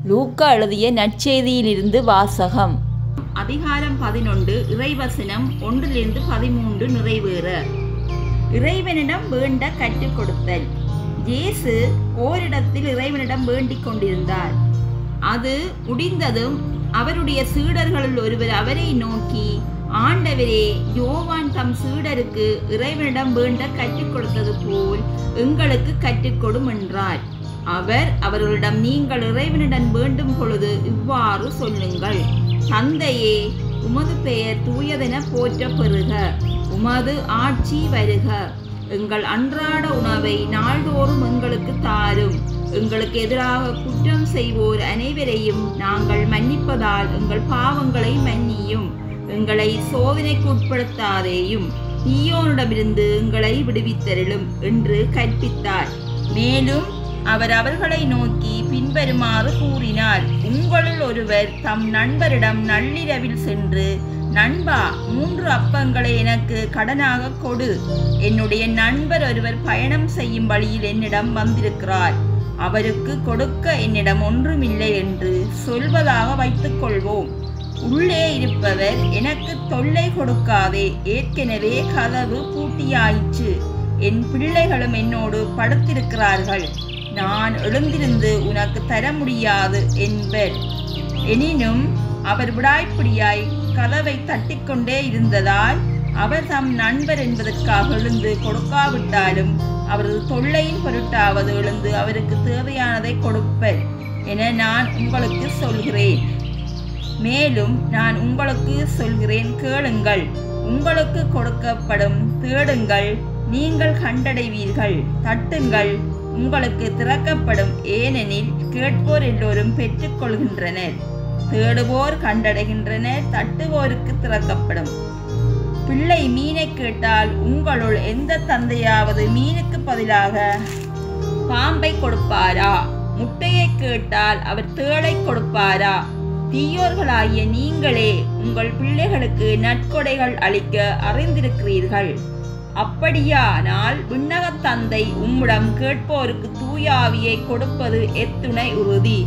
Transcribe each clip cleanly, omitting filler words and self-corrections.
லூக்கா எழுதிய நற்செய்தியிலிருந்து வாசகம். அதிகாரம் 11 இறைவசனம் 1-13 நிறைவேற. இறைவனிடம் வேண்ட கற்றுக் கொடுத்தல். இயேசு ஓரிடத்தில் இறைவனிடம் வேண்டிக் கொண்டிருந்தார். அது முடிந்ததும் அவருடைய சீடர்களுள் ஒருவர் அவரை நோக்கி, ஆண்டவரே, யோவான் தம் சீடருக்கு இறைவனிடம் வேண்ட கற்றுக் கொடுத்தது போல் எங்களுக்கு கற்றுக்கொடும் என்றார். அவர் அவர்களிடம், நீங்கள் இறைவனிடம் வேண்டும் பொழுது இவ்வாறு சொல்லுங்கள்: தந்தையே, உமது பெயர் தூயதென போற்ற பெறுக, உமது ஆட்சி வருக, எங்கள் அன்றாட உணவை நாள்தோறும் எங்களுக்கு தாரும், எங்களுக்கு எதிராக குற்றம் செய்வோர் அனைவரையும் நாங்கள் மன்னிப்பதால் எங்கள் பாவங்களை மன்னியும், எங்களை சோதனைக்கு உட்படுத்தாதேயும், தீயோனிடமிருந்து எங்களை விடுவித்தருளும் என்று கற்பித்தார். மேலும் அவர் அவர்களை நோக்கி பின்வருமாறு கூறினார்: உங்களுள் ஒருவர் தம் நண்பரிடம் நள்ளிரவில் சென்று, நண்பா, 3 அப்பங்களை எனக்கு கடனாக கொடு, என்னுடைய நண்பர் ஒருவர் பயணம் செய்யும் வழியில் என்னிடம் வந்திருக்கிறார், அவருக்கு கொடுக்க என்னிடம் ஒன்றுமில்லை என்று சொல்வதாக வைத்துக் கொள்வோம். உள்ளே இருப்பவர், எனக்கு தொல்லை கொடுக்காதே, ஏற்கனவே கதவு பூட்டியாயிற்று, என் பிள்ளைகளும் என்னோடு படுத்திருக்கிறார்கள், நான் எழுந்திருந்து உனக்கு தர முடியாது என்பர். எனினும் அவர் விடாய்ப்பிடியாய் கதவை தட்டிக்கொண்டே இருந்ததால் அவர் தம் நண்பர் என்பதற்காக எழுந்து கொடுக்காவிட்டாலும் அவரது தொல்லையின் பொருட்டாவது எழுந்து அவருக்கு தேவையானதை கொடுப்பர் என நான் உங்களுக்கு சொல்கிறேன். மேலும் நான் உங்களுக்கு சொல்கிறேன், கேளுங்கள், உங்களுக்கு கொடுக்கப்படும், தேடுங்கள், நீங்கள் கண்டடைவீர்கள், தட்டுங்கள், உங்களுக்கு திறக்கப்படும். ஏனெனில் கேட்போர் எல்லோரும் பெற்றுக்கொள்கின்றனர், தேடுவோர் கண்டடைகின்றனர், தட்டுவோருக்கு திறக்கப்படும். பிள்ளை மீனை கேட்டால் உங்களுள் எந்த தந்தையாவது மீனுக்கு பதிலாக பாம்பை கொடுப்பாரா? முட்டையை கேட்டால் அவர் தேளை கொடுப்பாரா? தீயோர்களாகிய நீங்களே உங்கள் பிள்ளைகளுக்கு நற்கொடைகள் அளிக்க அறிந்திருக்கிறீர்கள். அப்படியானால் விண்ணகத் தந்தை உம்மிடம் கேட்போருக்கு தூய ஆவியை கொடுப்பது எத்துணை உறுதி.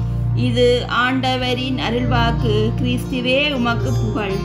இது ஆண்டவரின் அருள்வாக்கு. கிறிஸ்துவே, உமக்கு புகழ்.